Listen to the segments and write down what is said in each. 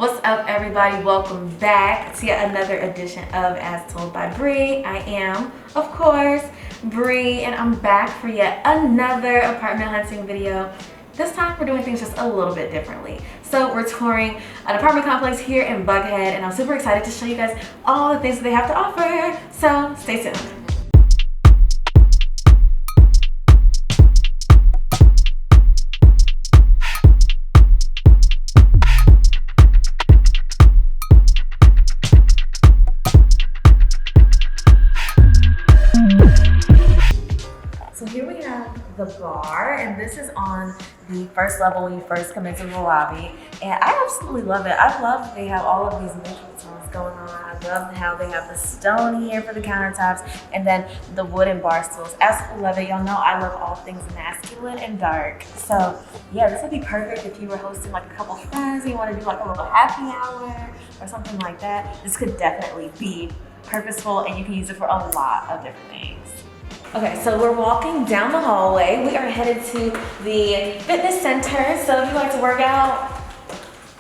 What's up, everybody? Welcome back to yet another edition of As Told by Bree. I am, of course, Bree, and I'm back for yet another apartment hunting video. This time we're doing things just a little bit differently. So we're touring an apartment complex here in Buckhead, and I'm super excited to show you guys all the things that they have to offer. So stay tuned. So here we have the bar, and this is on the first level when you first come into the lobby. And I absolutely love it. I love that they have all of these microphones going on. I love how they have the stone here for the countertops and then the wooden bar stools. Absolutely love it. Y'all know I love all things masculine and dark. So yeah, this would be perfect if you were hosting like a couple friends and you want to do like a little happy hour or something like that. This could definitely be purposeful, and you can use it for a lot of different things. Okay, so we're walking down the hallway. We are headed to the fitness center. So if you like to work out,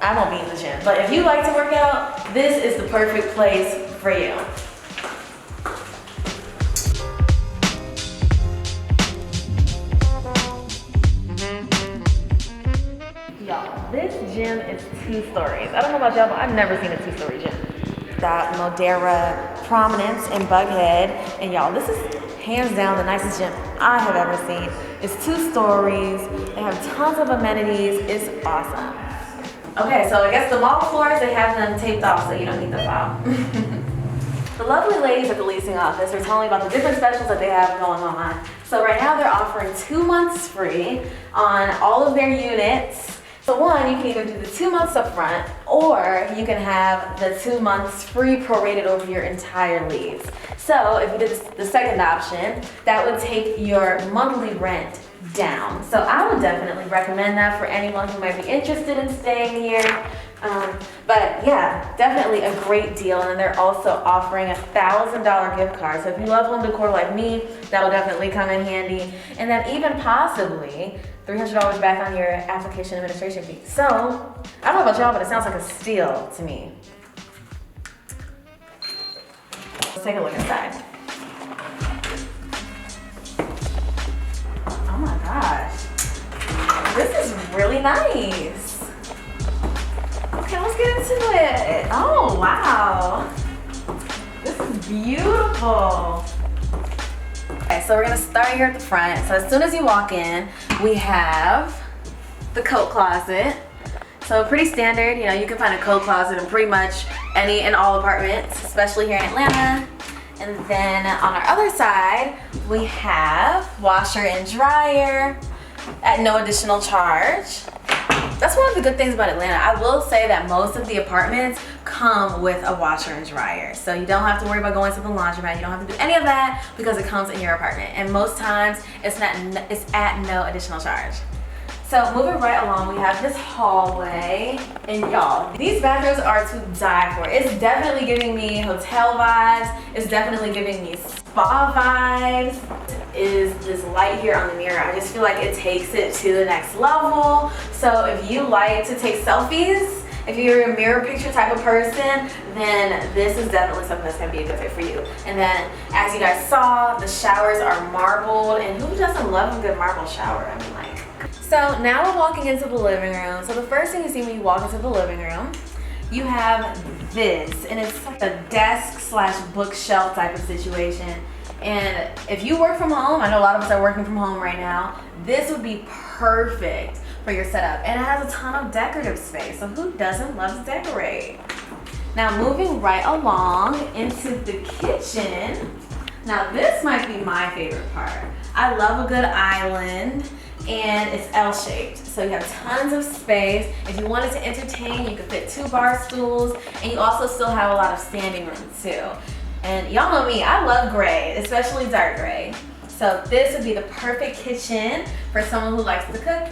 I won't be in the gym, but if you like to work out, this is the perfect place for you. Y'all, this gym is 2 stories. I don't know about y'all, but I've never seen a 2-story gym. Got Modera Prominence in Buckhead, and y'all, this is hands down the nicest gym I have ever seen. It's 2 stories. They have tons of amenities. It's awesome. Okay, so I guess the mall floors, they have them taped off so you don't need the file. The lovely ladies at the leasing office are telling me about the different specials that they have going on. So right now they're offering 2 months free on all of their units. So one, you can either do the 2 months up front, or you can have the 2 months free prorated over your entire lease. So if you did the second option, that would take your monthly rent down. So I would definitely recommend that for anyone who might be interested in staying here. But yeah, definitely a great deal. And then they're also offering a $1,000 gift card. So if you love home decor like me, that'll definitely come in handy. And then even possibly $300 back on your application administration fee. So I don't know about y'all, but it sounds like a steal to me. Let's take a look inside. Oh my gosh. This is really nice. Okay, let's get into it. Oh, wow. This is beautiful. Okay, so we're gonna start here at the front. So as soon as you walk in, we have the coat closet. So pretty standard, you know, you can find a coat closet in pretty much any and all apartments, especially here in Atlanta. And then on our other side, we have washer and dryer at no additional charge. That's one of the good things about Atlanta. I will say that most of the apartments come with a washer and dryer. So you don't have to worry about going to the laundromat. You don't have to do any of that because it comes in your apartment. And most times it's at no additional charge. So moving right along, we have this hallway, and y'all, these bathrooms are to die for. It's definitely giving me hotel vibes. It's definitely giving me spa vibes. Is this light here on the mirror? I just feel like it takes it to the next level. So if you like to take selfies, if you're a mirror picture type of person, then this is definitely something that's gonna be a good fit for you. And then, as you guys saw, the showers are marbled, and who doesn't love a good marble shower? I mean, like. So now we're walking into the living room. So the first thing you see when you walk into the living room, you have this, and it's like a desk / bookshelf type of situation. And if you work from home, I know a lot of us are working from home right now, this would be perfect for your setup. And it has a ton of decorative space, so who doesn't love to decorate? Now moving right along into the kitchen. Now this might be my favorite part. I love a good island, and it's L-shaped. So you have tons of space. If you wanted to entertain, you could fit 2 bar stools, and you also still have a lot of standing room too. And y'all know me, I love gray, especially dark gray. So this would be the perfect kitchen for someone who likes to cook.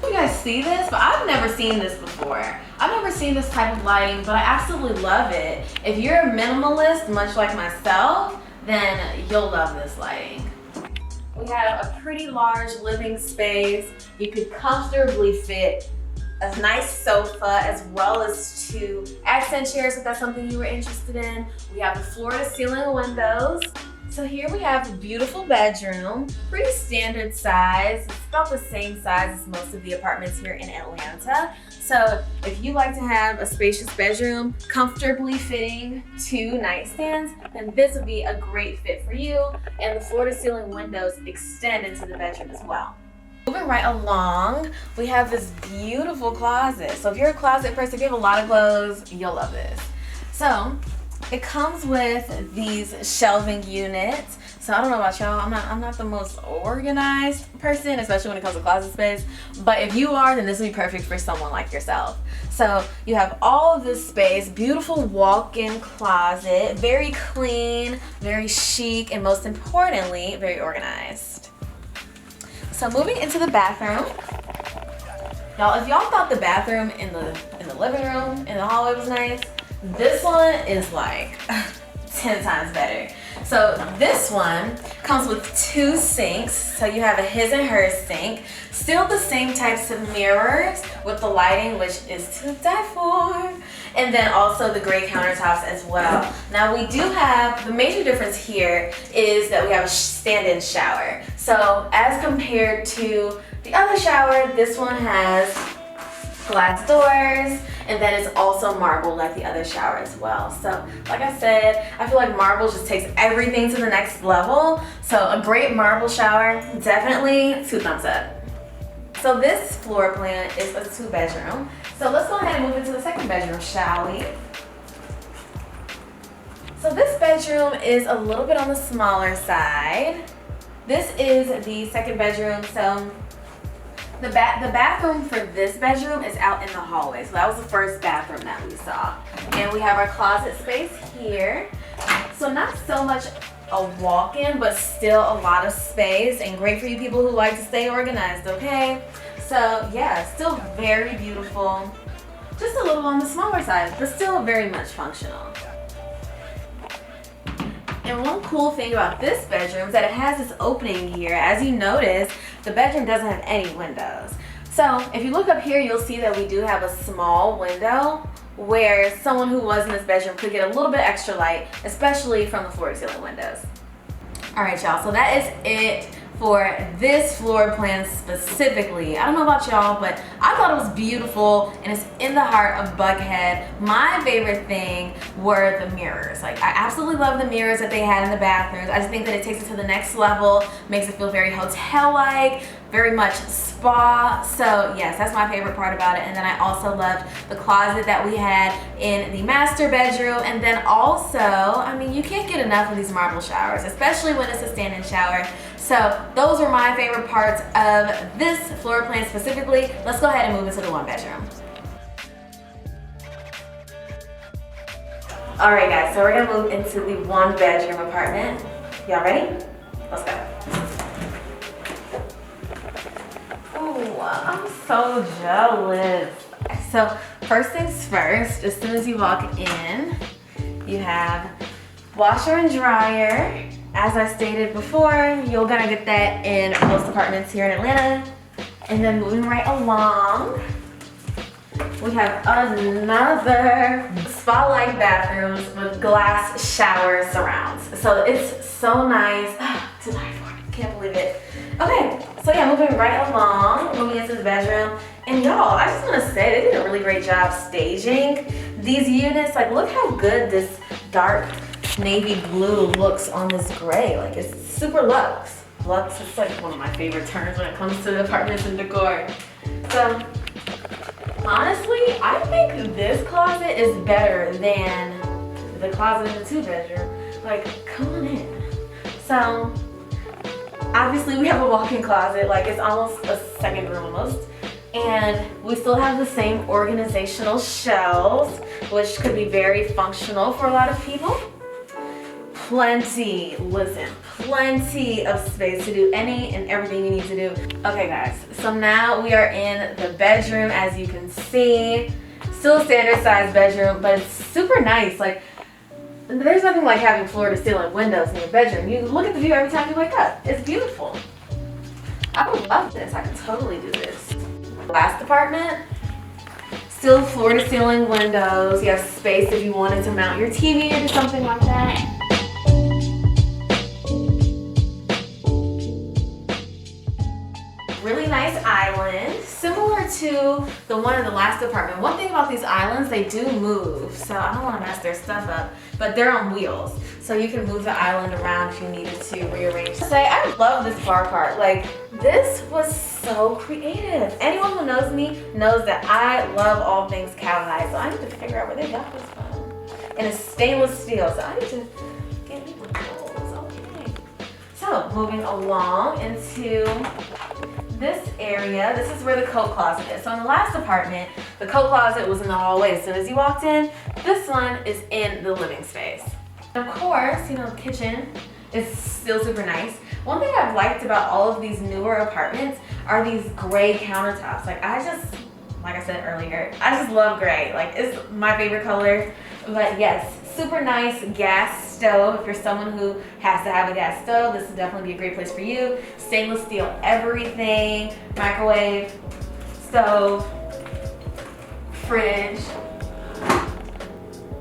You guys see this? But I've never seen this before. I've never seen this type of lighting, but I absolutely love it. If you're a minimalist, much like myself, then you'll love this lighting. We have a pretty large living space. You could comfortably fit a nice sofa as well as 2 accent chairs if that's something you were interested in. We have the floor to ceiling windows. So here we have a beautiful bedroom, pretty standard size. It's about the same size as most of the apartments here in Atlanta. So if you like to have a spacious bedroom, comfortably fitting 2 nightstands, then this would be a great fit for you. And the floor to ceiling windows extend into the bedroom as well. Moving right along, we have this beautiful closet. So if you're a closet person, if you have a lot of clothes, you'll love this. So it comes with these shelving units. So I don't know about y'all, I'm not the most organized person, especially when it comes to closet space. But if you are, then this would be perfect for someone like yourself. So you have all of this space, beautiful walk-in closet, very clean, very chic, and most importantly, very organized. So moving into the bathroom. Y'all, if y'all thought the bathroom in the living room, in the hallway was nice, this one is like 10 times better. So this one comes with 2 sinks. So you have a his and hers sink. Still the same types of mirrors with the lighting, which is to die for. And then also the gray countertops as well. Now we do have, the major difference here is that we have a stand-in shower. So as compared to the other shower, this one has glass doors, and then it's also marble like the other shower as well. So like I said, I feel like marble just takes everything to the next level. So a great marble shower, definitely 2 thumbs up. So this floor plan is a 2-bedroom. So let's go ahead and move into the 2nd bedroom, shall we? So this bedroom is a little bit on the smaller side. This is the 2nd bedroom. So the bathroom for this bedroom is out in the hallway. So that was the first bathroom that we saw. And we have our closet space here. So not so much a walk-in, but still a lot of space, and great for you people who like to stay organized, okay? So yeah, still very beautiful. Just a little on the smaller side, but still very much functional. And one cool thing about this bedroom is that it has this opening here. As you notice, the bedroom doesn't have any windows. So if you look up here, you'll see that we do have a small window where someone who was in this bedroom could get a little bit extra light, especially from the floor to ceiling windows. All right, y'all, so that is it for this floor plan specifically. I don't know about y'all, but I thought it was beautiful, and it's in the heart of Buckhead. My favorite thing were the mirrors. Like, I absolutely love the mirrors that they had in the bathrooms. I just think that it takes it to the next level, makes it feel very hotel-like, very much spa. So yes, that's my favorite part about it. And then I also loved the closet that we had in the master bedroom. And then also, I mean, you can't get enough of these marble showers, especially when it's a stand-in shower. So those were my favorite parts of this floor plan specifically. Let's go ahead and move into the 1-bedroom. All right, guys, so we're gonna move into the 1-bedroom apartment. Y'all ready? Let's go. Ooh, I'm so jealous. So first things first, as soon as you walk in, you have washer and dryer. As I stated before, you're gonna get that in most apartments here in Atlanta. And then moving right along, we have another spa-like bathrooms with glass shower surrounds. So it's so nice to die for. Can't believe it. Okay, so yeah, moving right along, moving into the bedroom. And y'all, I just wanna say, they did a really great job staging these units. Like, look how good this dark navy blue looks on this gray. Like, it's super luxe. Luxe is like one of my favorite terms when it comes to apartments and decor. So honestly, I think this closet is better than the closet in the 2-bedroom. Like, come on in. So obviously we have a walk-in closet, like it's almost a second room almost. And we still have the same organizational shelves, which could be very functional for a lot of people. Plenty of space to do any and everything you need to do. Okay guys, so now we are in the bedroom. As you can see, still a standard size bedroom, but it's super nice. Like, there's nothing like having floor to ceiling windows in your bedroom. You look at the view every time you wake up. It's beautiful. I would love this. I could totally do this. Last apartment, Still floor to ceiling windows. You have space if you wanted to mount your TV or something like that. Really nice island, similar to the one in the last apartment. One thing about these islands, they do move, so I don't want to mess their stuff up, but they're on wheels, so you can move the island around if you needed to rearrange. I love this bar cart. Like, this was so creative. Anyone who knows me knows that I love all things cowhide, so I need to figure out where they got this from. And it's stainless steel, so I need to get me one of those. Okay. So, moving along into this area, this is where the coat closet is. So in the last apartment, the coat closet was in the hallway as soon as you walked in. This one is in the living space. Of course, you know, the kitchen is still super nice. One thing I've liked about all of these newer apartments are these gray countertops. Like I said earlier, I just love gray. Like, it's my favorite color. But yes, super nice gas stove. If you're someone who has to have a gas stove, this would definitely be a great place for you. Stainless steel everything, microwave, stove, fridge.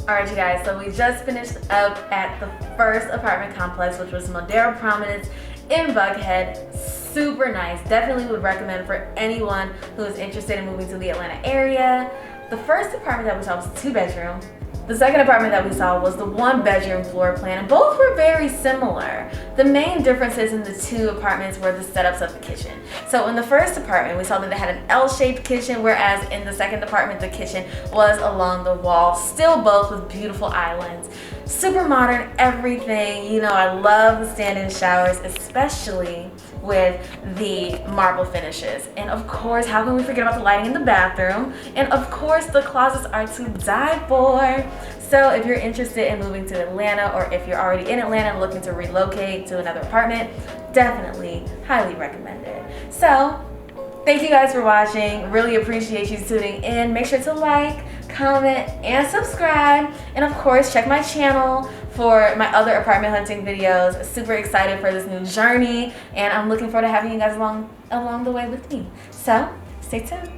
Alright, you guys, so we just finished up at the first apartment complex, which was Modera Prominence in Buckhead. Super nice. Definitely would recommend for anyone who is interested in moving to the Atlanta area. The first apartment that we saw was a 2-bedroom. The second apartment that we saw was the 1-bedroom floor plan, and both were very similar. The main differences in the 2 apartments were the setups of the kitchen. So in the first apartment, we saw that they had an L-shaped kitchen, whereas in the second apartment, the kitchen was along the wall, still both with beautiful islands. Super modern, everything. You know, I love the stand-in showers, especially with the marble finishes. And of course, how can we forget about the lighting in the bathroom? And of course, the closets are to die for. So if you're interested in moving to Atlanta, or if you're already in Atlanta and looking to relocate to another apartment, definitely highly recommend it. So thank you guys for watching. Really appreciate you tuning in. Make sure to like, comment, and subscribe. And of course, check my channel for my other apartment hunting videos. Super excited for this new journey, and I'm looking forward to having you guys along the way with me. So stay tuned.